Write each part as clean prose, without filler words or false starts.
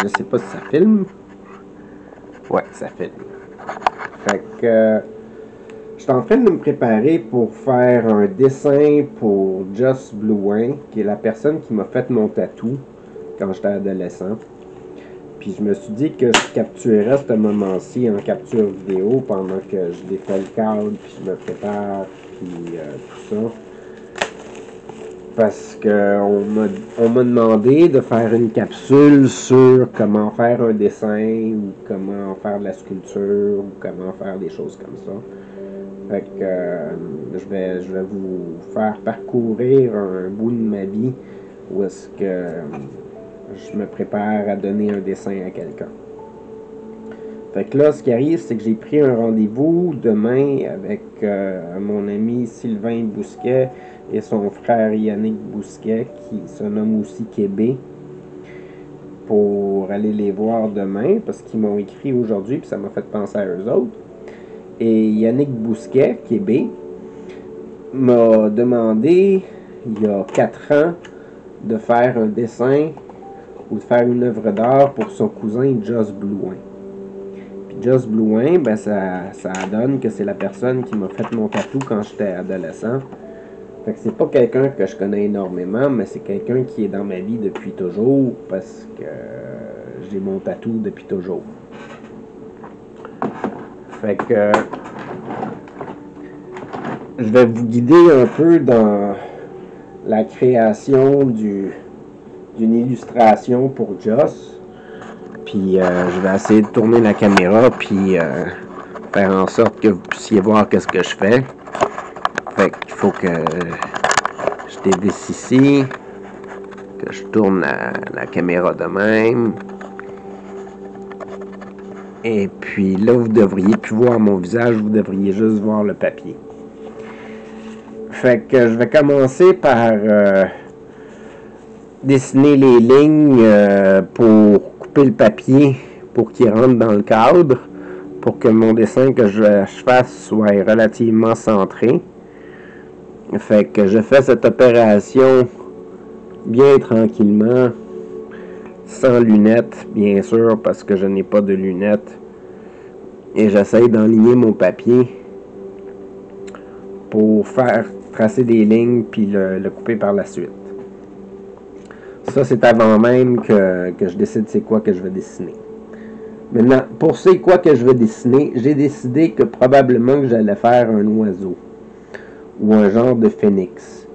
je sais pas si ça filme. Ouais, ça filme. Fait que je suis en train de me préparer pour faire un dessin pour Just Bluin, qui est la personne qui m'a fait mon tatou quand j'étais adolescent. Puis je me suis dit que je capturerais ce moment-ci en capture vidéo pendant que je défais le cadre, puis je me prépare, puis tout ça. Parce que on m'a demandé de faire une capsule sur comment faire un dessin, ou comment faire de la sculpture, ou comment faire des choses comme ça. Fait que je vais vous faire parcourir un bout de ma vie où est-ce que je me prépare à donner un dessin à quelqu'un. Fait que là, ce qui arrive, c'est que j'ai pris un rendez-vous demain avec mon ami Sylvain Bousquet et son frère Yannick Bousquet, qui se nomme aussi Québec, pour aller les voir demain, parce qu'ils m'ont écrit aujourd'hui, puis ça m'a fait penser à eux autres. Et Yannick Bousquet, Québec, m'a demandé, il y a 4 ans, de faire un dessin ou de faire une œuvre d'art pour son cousin Just Bluin. Puis Just Bluin, ben ça donne que c'est la personne qui m'a fait mon tatou quand j'étais adolescent. Fait que c'est pas quelqu'un que je connais énormément, mais c'est quelqu'un qui est dans ma vie depuis toujours, parce que j'ai mon tatou depuis toujours. Fait que je vais vous guider un peu dans la création d'une illustration pour Just. Puis je vais essayer de tourner la caméra, puis faire en sorte que vous puissiez voir qu'est-ce que je fais. Fait qu'il faut que je dévisse ici, que je tourne la caméra de même. Et puis là, vous devriez plus voir mon visage, vous devriez juste voir le papier. Fait que je vais commencer par dessiner les lignes pour couper le papier pour qu'il rentre dans le cadre, pour que mon dessin que je fasse soit relativement centré. Fait que je fais cette opération bien tranquillement, sans lunettes, bien sûr, parce que je n'ai pas de lunettes. Et j'essaye d'enligner mon papier pour faire tracer des lignes, puis le couper par la suite. Ça, c'est avant même que je décide c'est quoi que je vais dessiner. Maintenant, pour c'est quoi que je vais dessiner, j'ai décidé que probablement que j'allais faire un oiseau ou un genre de phénix.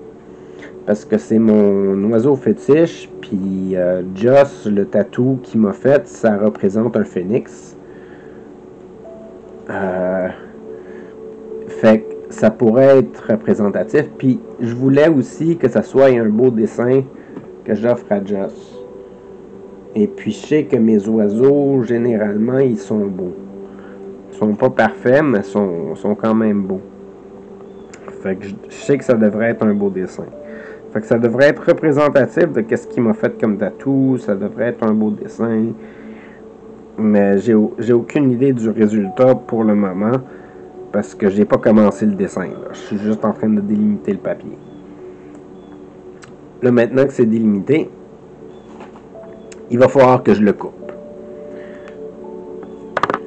Parce que c'est mon oiseau fétiche, puis Just, le tatou qu'il m'a fait, ça représente un phénix. Fait que ça pourrait être représentatif. Puis je voulais aussi que ça soit un beau dessin que j'offre à Just. Et puis je sais que mes oiseaux, généralement, ils sont beaux. Ils sont pas parfaits, mais sont quand même beaux. Fait que je sais que ça devrait être un beau dessin. Fait que ça devrait être représentatif de qu'est-ce qu'il m'a fait comme tatou. Ça devrait être un beau dessin. Mais j'ai aucune idée du résultat pour le moment, parce que j'ai pas commencé le dessin. Là. Je suis juste en train de délimiter le papier. Là, maintenant que c'est délimité, il va falloir que je le coupe.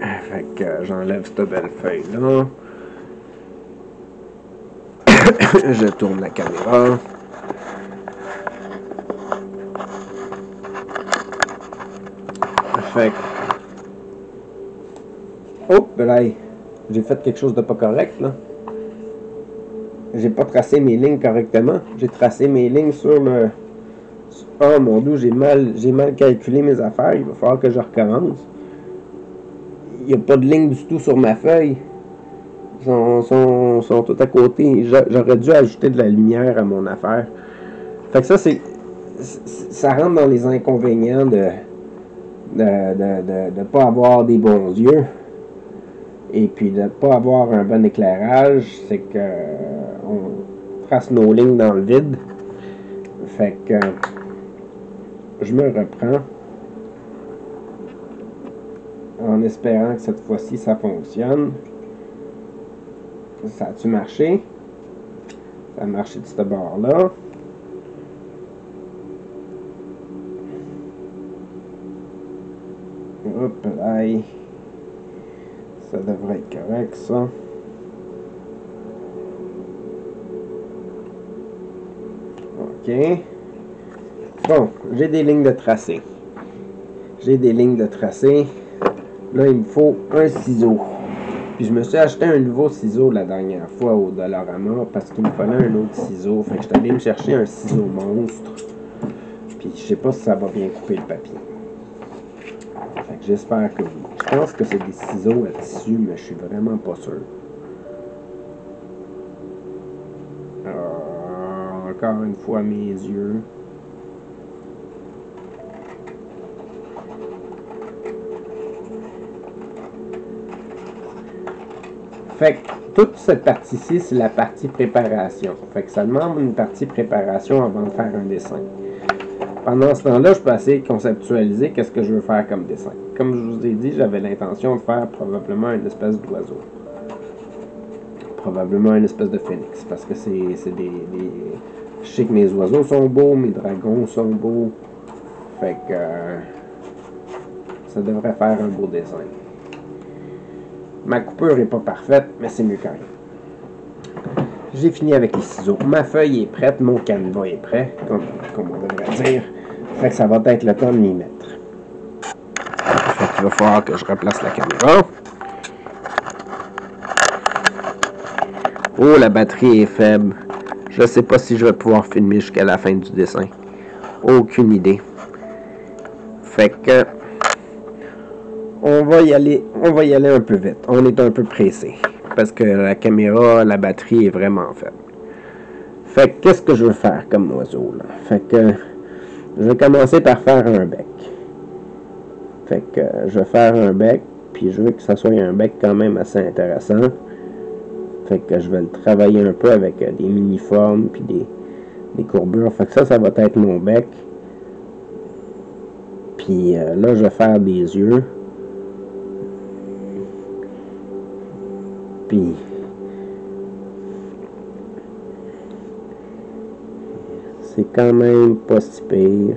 Fait que j'enlève cette belle feuille-là. Je tourne la caméra. Fait que... Oh, là, j'ai fait quelque chose de pas correct, là. J'ai pas tracé mes lignes correctement. J'ai tracé mes lignes sur le... Oh mon Dieu, j'ai mal calculé mes affaires. Il va falloir que je recommence. Il n'y a pas de ligne du tout sur ma feuille. Ils sont tout à côté. J'aurais dû ajouter de la lumière à mon affaire. Fait que ça rentre dans les inconvénients de pas avoir des bons yeux. Et puis de ne pas avoir un bon éclairage, c'est que on trace nos lignes dans le vide. Fait que je me reprends en espérant que cette fois-ci ça fonctionne. Ça a-tu marché? Ça a marché de ce bord-là. apply. Ça devrait être correct, ça. OK. Bon, j'ai des lignes de tracé. Là, il me faut un ciseau. Puis je me suis acheté un nouveau ciseau la dernière fois au Dollarama parce qu'il me fallait un autre ciseau. Fait que je suis allé me chercher un ciseau monstre. Puis je sais pas si ça va bien couper le papier. Fait que j'espère que oui. Je pense que c'est des ciseaux à tissu, mais je suis vraiment pas sûr. Encore une fois mes yeux. Fait que toute cette partie-ci, c'est la partie préparation. Fait que ça demande une partie préparation avant de faire un dessin. Pendant ce temps-là, je peux essayer de conceptualiser qu'est-ce que je veux faire comme dessin. Comme je vous ai dit, j'avais l'intention de faire probablement une espèce d'oiseau. Probablement une espèce de phénix. Parce que c'est des... Je sais que mes oiseaux sont beaux, mes dragons sont beaux. Fait que... ça devrait faire un beau dessin. Ma coupure n'est pas parfaite, mais c'est mieux quand même. J'ai fini avec les ciseaux. Ma feuille est prête, mon canevas est prêt, comme on devrait dire. Fait que ça va être le temps de m'y mettre. Fait qu'il va falloir que je replace la caméra. Oh, la batterie est faible. Je ne sais pas si je vais pouvoir filmer jusqu'à la fin du dessin. Aucune idée. Fait que... On va y aller un peu vite. On est un peu pressé. Parce que la caméra, la batterie est vraiment faible. Fait que qu'est-ce que je veux faire comme oiseau, là? Fait que je vais commencer par faire un bec. Fait que je vais faire un bec, puis je veux que ça soit un bec quand même assez intéressant. Fait que je vais le travailler un peu avec des mini-formes, puis des courbures. Fait que ça va être mon bec. Puis là, je vais faire des yeux. Puis c'est quand même pas si pire.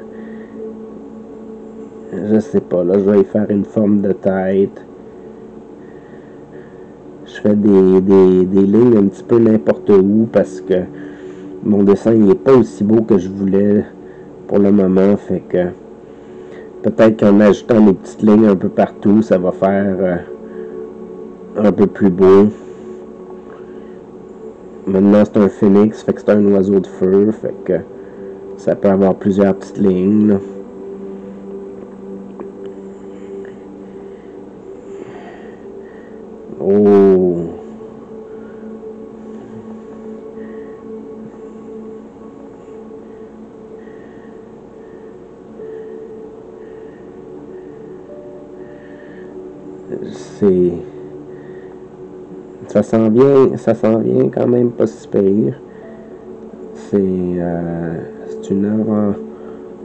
Je sais pas, là, je vais y faire une forme de tête. Je fais des lignes un petit peu n'importe où parce que mon dessin n'est pas aussi beau que je voulais pour le moment. Fait que peut-être qu'en ajoutant des petites lignes un peu partout, ça va faire un peu plus beau. Maintenant, c'est un phénix, fait que c'est un oiseau de feu, fait que ça peut avoir plusieurs petites lignes, là. Oh! Ça s'en vient quand même pas si pire. C'est une œuvre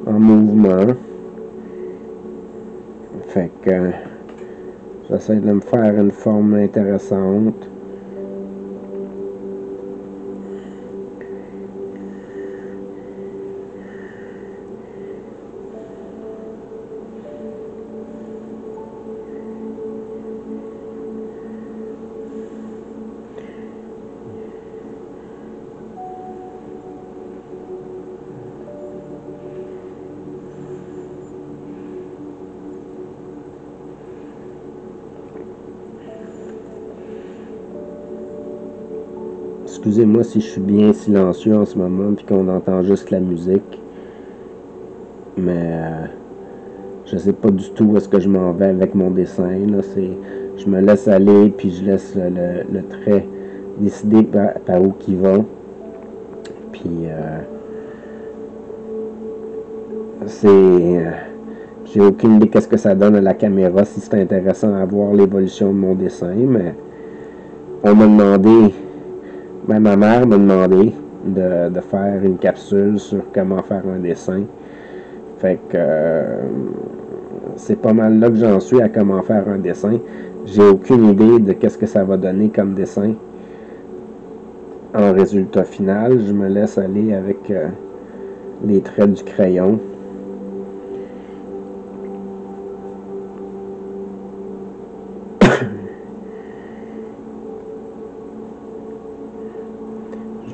en mouvement. Fait que j'essaie de me faire une forme intéressante. Excusez-moi si je suis bien silencieux en ce moment puis qu'on entend juste la musique. Mais je sais pas du tout où est-ce que je m'en vais avec mon dessin. Là. Je me laisse aller puis je laisse le trait décider par où qu'il va. Puis j'ai aucune idée qu'est-ce que ça donne à la caméra, si c'est intéressant à voir l'évolution de mon dessin, mais on m'a demandé, ma mère m'a demandé de faire une capsule sur comment faire un dessin. Fait que c'est pas mal là que j'en suis à comment faire un dessin. J'ai aucune idée de qu'est-ce que ça va donner comme dessin en résultat final. Je me laisse aller avec les traits du crayon.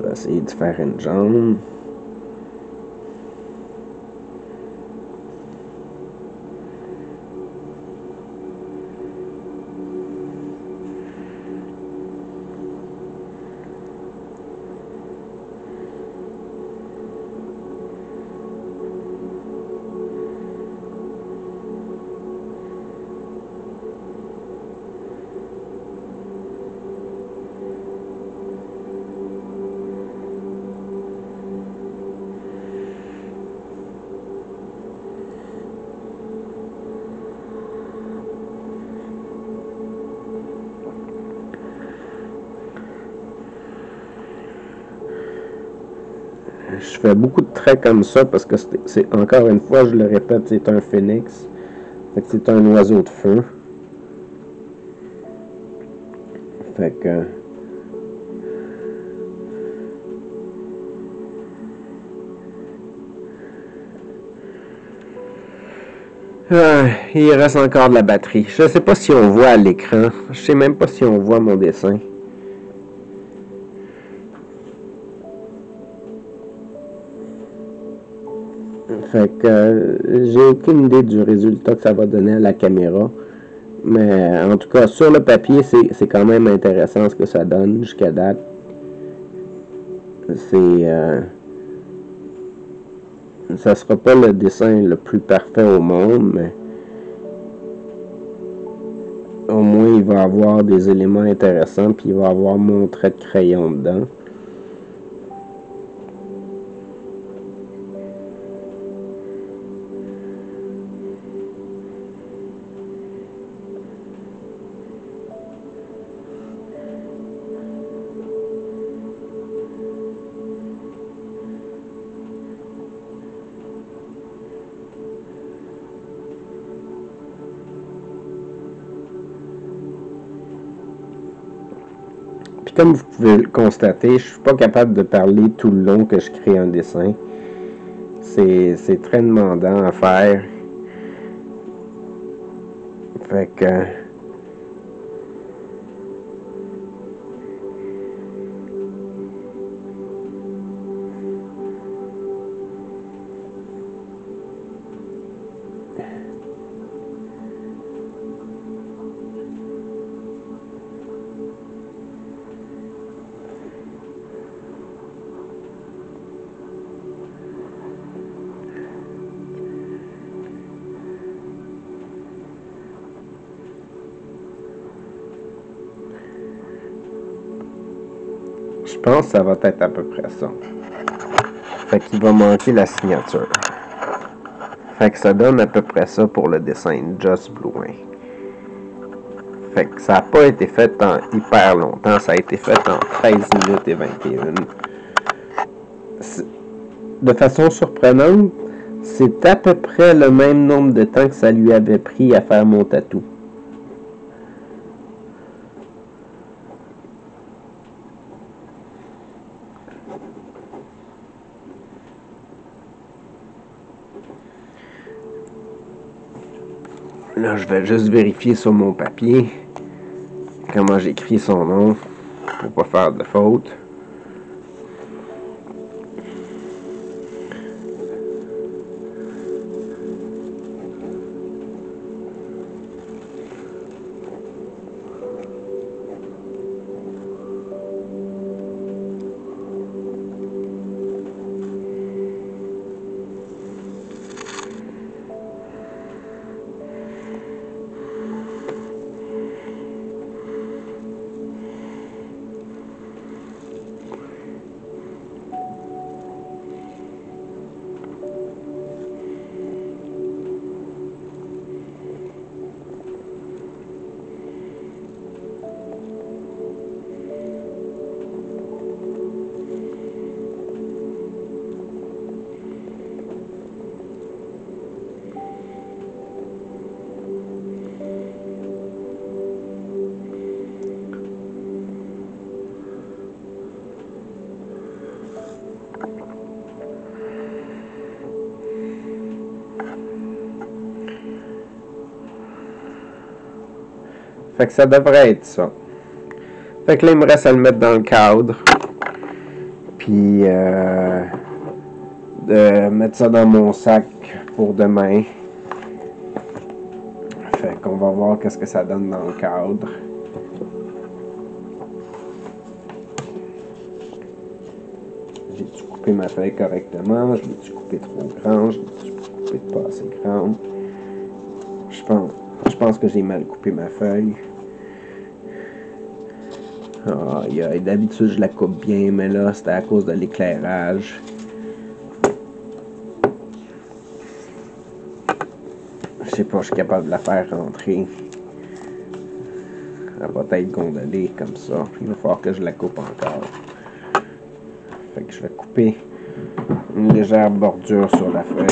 Je vais essayer de faire une jambe. Je fais beaucoup de traits comme ça parce que c'est encore une fois, je le répète, c'est un phénix. Fait que c'est un oiseau de feu. Fait que... il reste encore de la batterie. Je sais pas si on voit à l'écran. Je sais même pas si on voit mon dessin. Fait que j'ai aucune idée du résultat que ça va donner à la caméra. Mais en tout cas, sur le papier, c'est quand même intéressant ce que ça donne jusqu'à date. Ça sera pas le dessin le plus parfait au monde, mais au moins il va avoir des éléments intéressants, puis il va avoir mon trait de crayon dedans. Puis comme vous pouvez le constater, je suis pas capable de parler tout le long que je crée un dessin. C'est très demandant à faire. Fait que... Je pense que ça va être à peu près ça. Fait qu'il va manquer la signature. Fait que ça donne à peu près ça pour le dessin Just Bluin. Fait que ça n'a pas été fait en hyper longtemps. Ça a été fait en 13 minutes et 21. De façon surprenante, c'est à peu près le même nombre de temps que ça lui avait pris à faire mon tatou. Là, je vais juste vérifier sur mon papier comment j'écris son nom pour pas faire de faute. Fait que ça devrait être ça. Fait que là, il me reste à le mettre dans le cadre. Puis de mettre ça dans mon sac pour demain. Fait qu'on va voir qu'est-ce que ça donne dans le cadre. J'ai-tu coupé ma feuille correctement? Je l'ai-tu coupé trop grand? Je l'ai-tu coupé pas assez grande? Je pense que j'ai mal coupé ma feuille. D'habitude, je la coupe bien, mais là, c'était à cause de l'éclairage. Je sais pas, je suis capable de la faire rentrer. Elle va être gondolée comme ça. Il va falloir que je la coupe encore. Fait que je vais couper une légère bordure sur la feuille.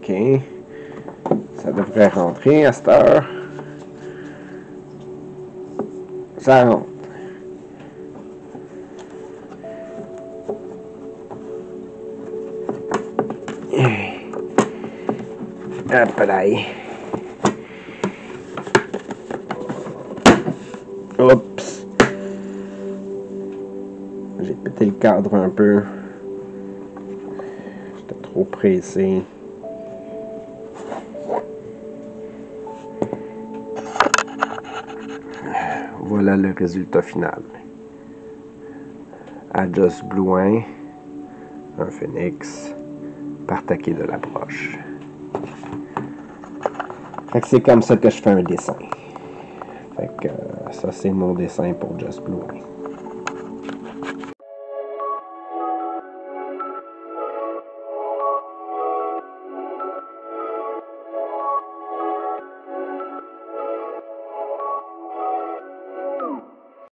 OK. Ça devrait rentrer à cette heure. Ça rentre. Hop là. Oups. J'ai pété le cadre un peu. J'étais trop pressé. Voilà le résultat final. Adjust Blouin, un phénix, par taquet de la broche. Fait que c'est comme ça que je fais un dessin. Fait que ça c'est mon dessin pour Just Blouin.